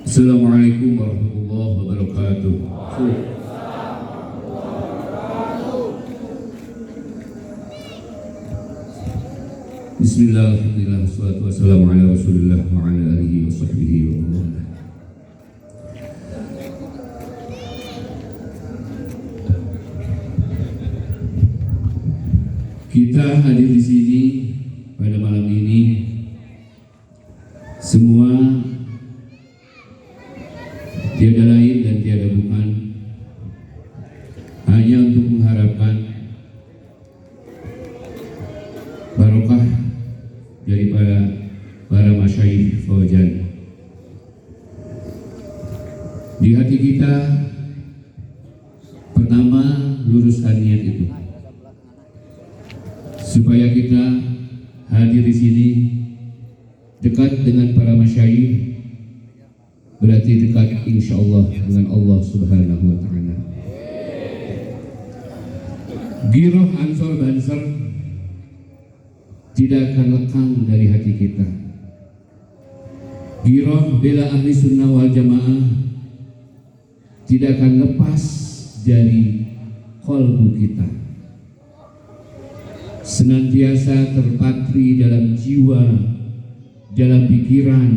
Assalamualaikum warahmatullahi wabarakatuh. Bismillah, alhamdulillah, wassalatu wassalamu ala rasulillah wa ala alihi wa sahbihi wa mawalah. Kita hadir di sini pada malam ini semua tiada lain dan tiada bukan hanya untuk mengharapkan barokah daripada para masyayikh Fauzan di hati kita. Pertama, luruskan niat itu supaya kita hadir di sini dekat dengan para masyayikh, berarti dekat insyaallah dengan Allah Subhanahu wa taala. Giroh Ansor Banser tidak akan lekang dari hati kita. Giroh bela ahli sunnah wal jamaah tidak akan lepas dari qalbu kita. Senantiasa terpatri dalam jiwa, dalam pikiran,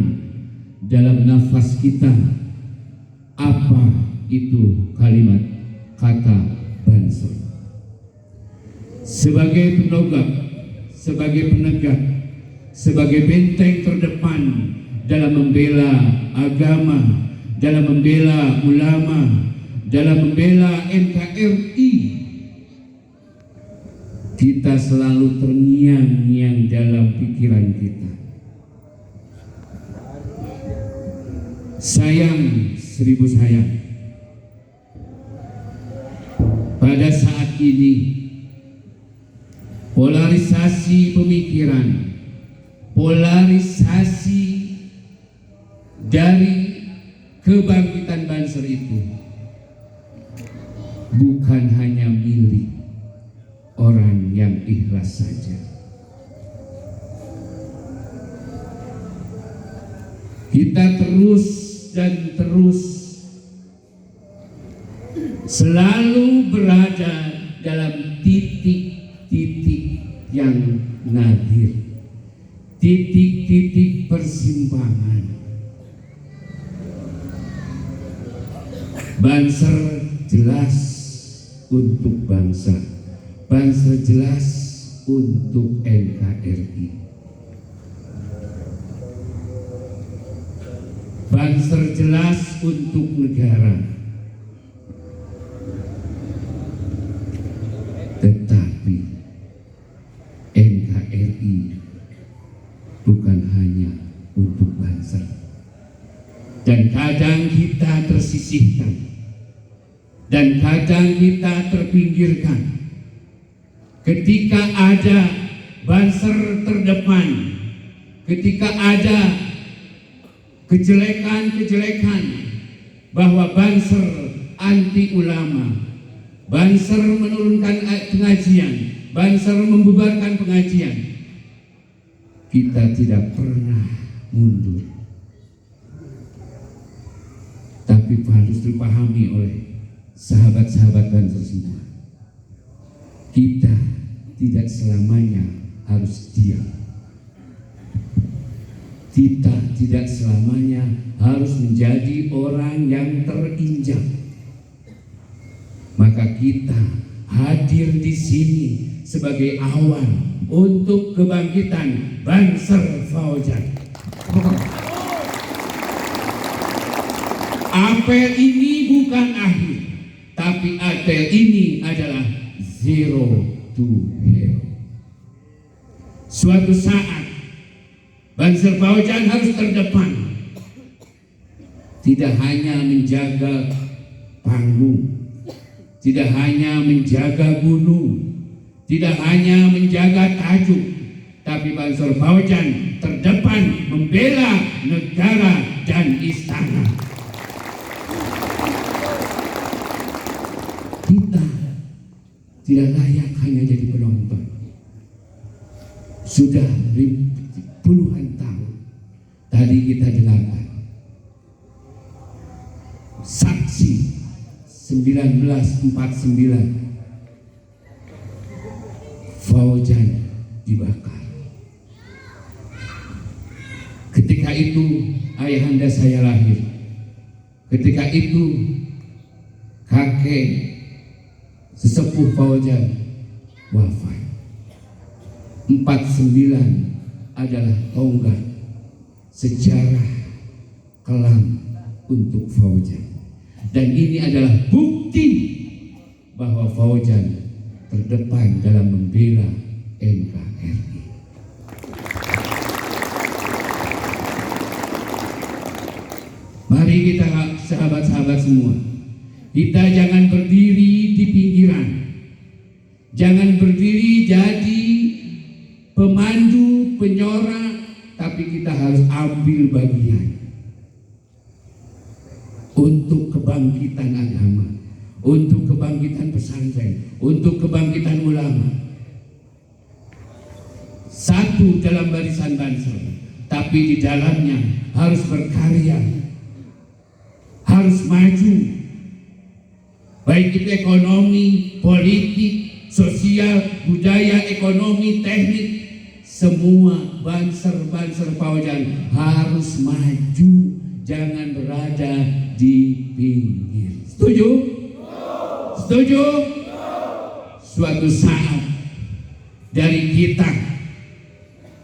dalam nafas kita, apa itu kalimat kata Banser. Sebagai penogak, sebagai penegak, sebagai benteng terdepan dalam membela agama, dalam membela ulama, dalam membela NKRI, kita selalu terngiang-ngiang dalam pikiran kita. Sayang, seribu sayang, pada saat ini polarisasi pemikiran, polarisasi dari kebangkitan Banser itu bukan hanya milik orang yang ikhlas saja. Kita terus dan terus selalu berada dalam titik-titik yang nadir, titik-titik persimpangan. Banser jelas untuk bangsa, Banser jelas untuk NKRI. Banser jelas untuk negara, tetapi NKRI bukan hanya untuk Banser. Dan kadang kita tersisihkan, dan kadang kita terpinggirkan. Ketika ada Banser terdepan, ketika ada kejelekan-kejelekan bahwa Banser anti ulama, Banser menurunkan pengajian, Banser membubarkan pengajian, kita tidak pernah mundur. Tapi harus dipahami oleh sahabat-sahabat Banser semua, kita tidak selamanya harus diam. Kita tidak selamanya harus menjadi orang yang terinjak. Maka kita hadir di sini sebagai awal untuk kebangkitan Banser Fauzan. Apel ini bukan akhir, tapi apel ini adalah zero to hero. Suatu saat Banser Fauzan harus terdepan, tidak hanya menjaga panggung, tidak hanya menjaga gunung, tidak hanya menjaga tajuk, tapi Banser Fauzan terdepan membela negara dan istana. Kita tidak layak hanya jadi penonton. Sudah puluhan tahun tadi kita dengarkan saksi 1949 Fauzan dibakar. Ketika itu ayahanda saya lahir. Ketika itu kakek sesepuh Fauzan wafat. 49 adalah tonggak sejarah kelam untuk Fauzan. Dan ini adalah bukti bahwa Fauzan terdepan dalam membela NKRI. Mari kita sahabat-sahabat semua, kita jangan berdiri di pinggiran, jangan berdiri jadi pemandu, penyorak, tapi kita harus ambil bagian untuk kebangkitan agama, untuk kebangkitan pesantren, untuk kebangkitan ulama. Satu dalam barisan Banser, tapi di dalamnya harus berkarya, harus maju, baik itu ekonomi, politik, sosial, budaya, ekonomi, teknik, semua Banser Fauzan harus maju, jangan berada di pinggir. Setuju? Setuju? Suatu saat dari kita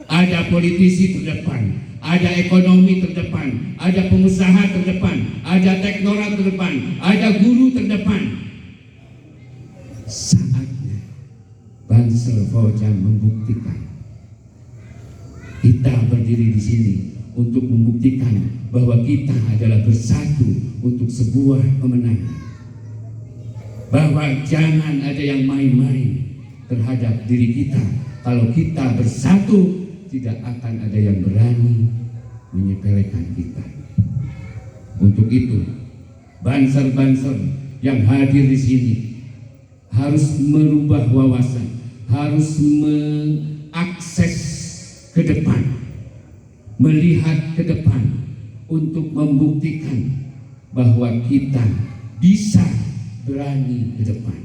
ada politisi terdepan, ada ekonomi terdepan, ada pengusaha terdepan, ada teknokrat terdepan, ada guru terdepan. Saatnya Banser Fauzan membuktikan. Kita berdiri di sini untuk membuktikan bahwa kita adalah bersatu untuk sebuah kemenangan. Bahwa jangan ada yang main-main terhadap diri kita. Kalau kita bersatu, tidak akan ada yang berani menyepelekan kita. Untuk itu, Banser-Banser yang hadir di sini harus merubah wawasan, harus mengakses ke depan, melihat ke depan untuk membuktikan bahwa kita bisa berani ke depan.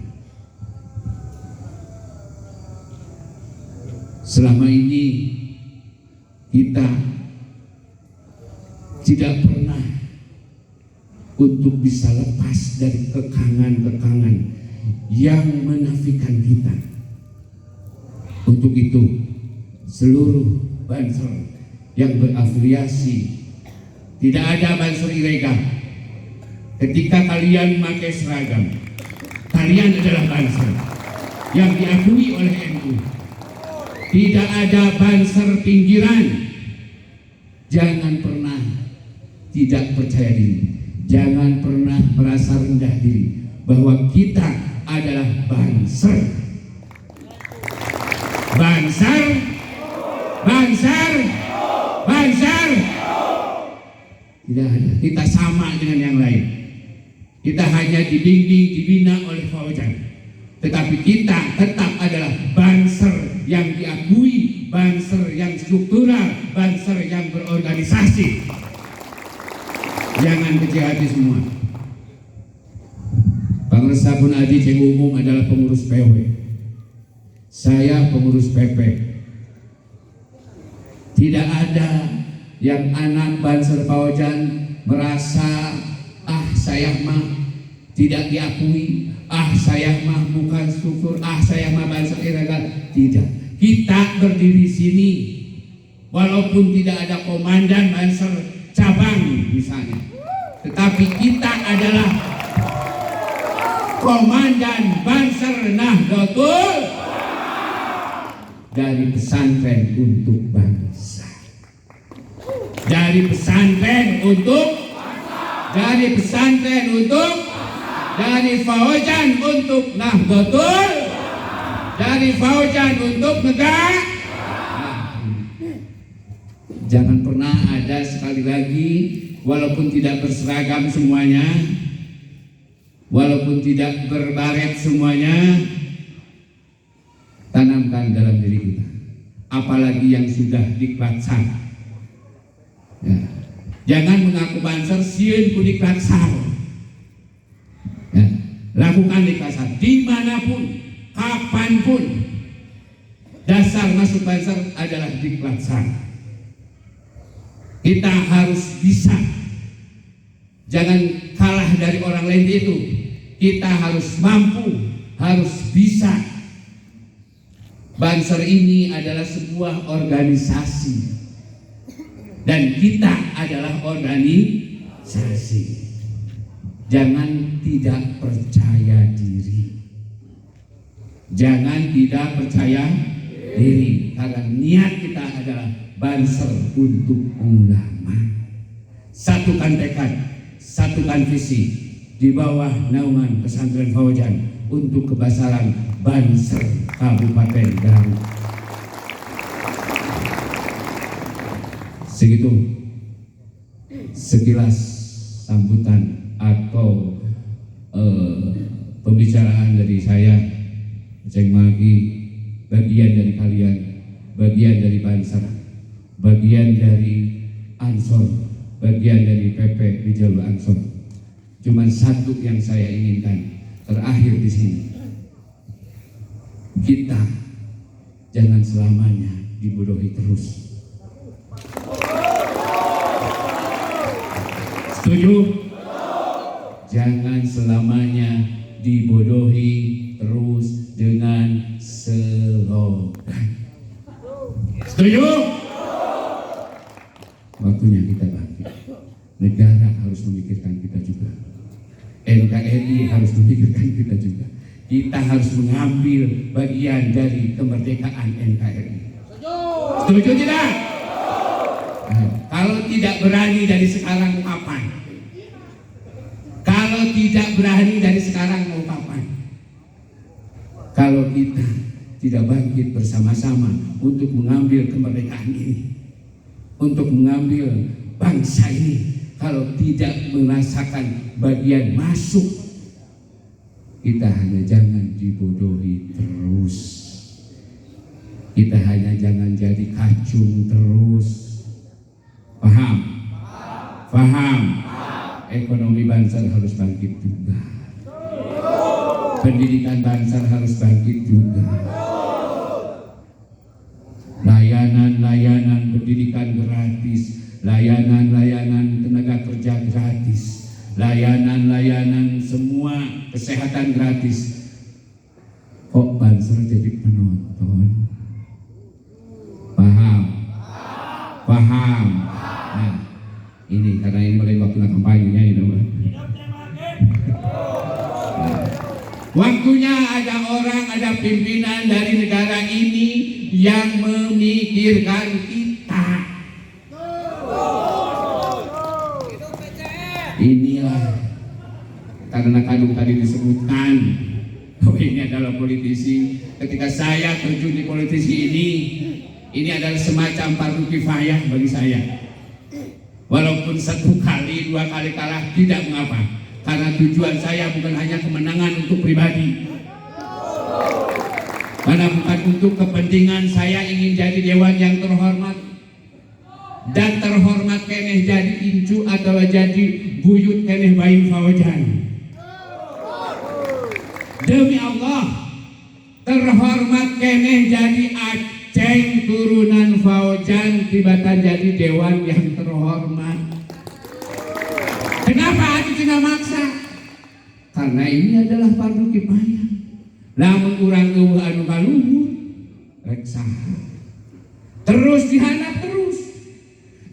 Selama ini kita tidak pernah untuk bisa lepas dari kekangan-kekangan yang menafikan kita. Untuk itu, seluruh Banser yang berafiliasi, tidak ada Banser ilegal. Ketika kalian memakai seragam, kalian adalah Banser yang diakui oleh NU. Tidak ada Banser pinggiran. Jangan pernah tidak percaya diri, jangan pernah merasa rendah diri bahwa kita adalah Banser. Banser, Banser, Banser. Tidak ada. Kita sama dengan yang lain. Kita hanya dibimbing, dibina oleh Fauzan. Tetapi kita tetap adalah Banser yang diakui, Banser yang struktural, Banser yang berorganisasi. Jangan kecil hati semua. Pangresa Pun Adi Ceng Umum adalah pengurus PW. Saya pengurus PP. Tidak ada yang anak Banser Fauzan merasa saya mah tidak diakui, saya mah bukan struktur, saya mah Banser ilegal. Tidak. Kita berdiri sini walaupun tidak ada komandan Banser cabang misalnya, tetapi kita adalah komandan Banser Nahdlatul dari pesantren untuk bangsa. Dari pesantren untuk bangsa. Dari pesantren untuk bangsa. Dari Fauzan untuk Nahdlatul bangsa. Dari Fauzan untuk negara. Jangan pernah ada, sekali lagi, walaupun tidak berseragam semuanya, walaupun tidak berbaret semuanya, tanamkan dalam diri kita, apalagi yang sudah diklatsan. Ya. Jangan mengaku Banser sieun ku diklatsan. Ya, lakukan ikhlasan dimanapun, kapanpun. Dasar masuk Banser adalah ikhlasan. Kita harus bisa, jangan kalah dari orang lain itu. Kita harus mampu, harus bisa. Banser ini adalah sebuah organisasi dan kita adalah organisasi. Jangan tidak percaya diri. Jangan tidak percaya diri, karena niat kita adalah Banser untuk ulama. Satukan tekad, satukan visi di bawah naungan Pesantren Fauzan untuk kebesaran Banser Kabupaten Garut. Segitu sekilas sambutan atau pembicaraan dari saya, Ceng Magi, bagian dari kalian, bagian dari Banser, bagian dari Ansor, bagian dari PP di jalur Ansor. Cuman satu yang saya inginkan terakhir di sini, kita jangan selamanya dibodohi terus. Setuju? Jangan selamanya dibodohi terus dengan slogan. Setuju? Waktunya kita bangkit. Negara harus memikirkan kita juga. NKRI harus memikirkan kita juga. Kita harus mengambil bagian dari kemerdekaan NKRI. Setuju tidak? Nah, kalau tidak berani dari sekarang kapan? Kalau tidak berani dari sekarang mau kapan? Kalau kita tidak bangkit bersama-sama untuk mengambil kemerdekaan ini, untuk mengambil bangsa ini, kalau tidak merasakan bagian masuk, kita hanya jangan dibodohi terus. Kita hanya jangan jadi kacung terus. Paham? Paham? Ekonomi Banser harus bangkit juga. Pendidikan Banser harus bangkit juga. Layanan-layanan pendidikan gratis, layanan-layanan tenaga kerja gratis, layanan-layanan semua kesehatan gratis. Kok Banser jadi penonton? Paham? Paham? Nah, ini karena ini mulai waktu kampanyenya ini, waktunya ada orang, ada pimpinan dari negara ini yang memikirkan kita. Inilah karena kadung tadi disebutkan bahwa ini adalah politisi. Ketika saya terjun di politisi ini adalah semacam fardu kifayah bagi saya. Walaupun satu kali, dua kali kalah tidak mengapa, karena tujuan saya bukan hanya kemenangan untuk pribadi, karena bukan untuk kepentingan saya ingin jadi dewan yang terhormat dan terhormat keneh jadi incu atau jadi buyut keneh bayi Fauzan. Demi Allah, terhormat keneh jadi Aceng turunan Fauzan tibatan jadi dewan yang terhormat. Kenapa aku tidak maksa? Karena ini adalah fardu kifayah. Lamun urang eueuh anu kaluhur rek saha. Terus dihanap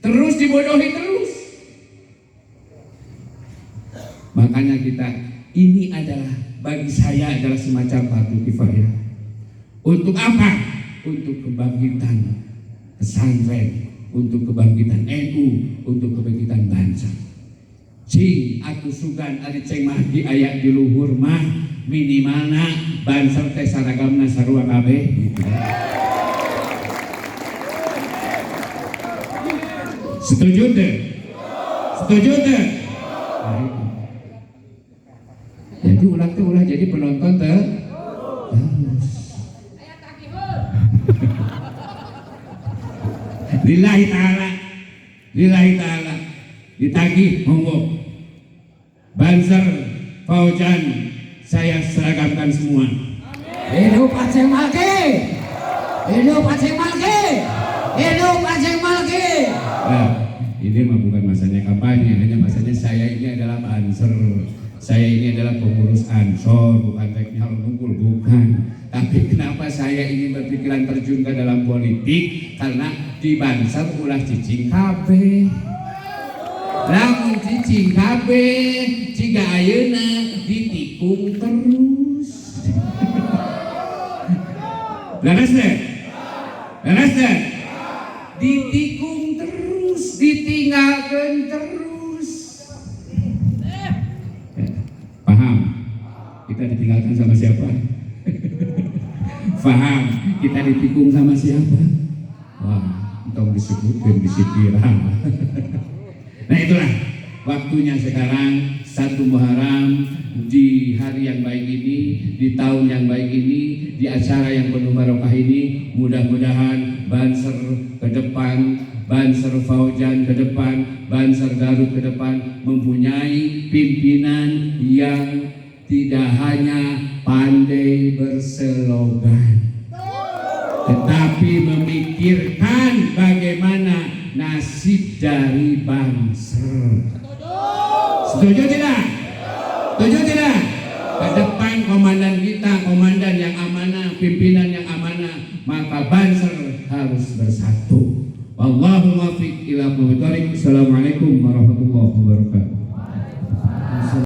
terus dibodohi terus. Makanya kita ini adalah bagi saya adalah semacam fardu kifayah. Untuk apa? Untuk kebangkitan pesantren, untuk kebangkitan NU, untuk kebangkitan bangsa. Cing atuh sugan ari ceng Mahdi aya di luhur mah minimalna Banser teh saragamna sarua kabeh. Setuju teh? Setuju teh? Jadi ulang teh ulah jadi penonton teh. Terus. Lillahi ta'ala, lillahi ta'ala ditagih monggo. Banser Fauzan saya seragamkan semua. Hidup Aceh Malki. Hidup Aceh Malki. Hidup Aceh Malki. Nah, ini mah bukan masanya kampanye, hanya masanya saya ini adalah Banser. Saya ini adalah pengurus Ansor, bukan teknikal nungkul, bukan. Tapi kenapa saya ini berpikiran terjun ke dalam politik? Karena di Banser ulah cicing kabeh. Lamun cicing kabeh, ciga ayeuna ditikung terus. Leres deh? Leres deh? Ditikung terus, ditinggalkan terus. Paham? Kita ditinggalkan sama siapa? Paham? Kita ditikung sama siapa? Wah, entong disebutkan disikiran. Nah itulah waktunya sekarang 1 Muharram, di hari yang baik ini, di tahun yang baik ini, di acara yang penuh barokah ini, mudah-mudahan Banser ke depan, Banser Fauzan ke depan, Banser Garut ke depan mempunyai pimpinan yang tidak hanya pandai berslogan, tetapi memikirkan bagaimana nasib dari Banser. Setuju tidak? Setuju tidak? Ke depan komandan kita, komandan yang amanah, pimpinan yang amanah, maka Banser harus bersatu.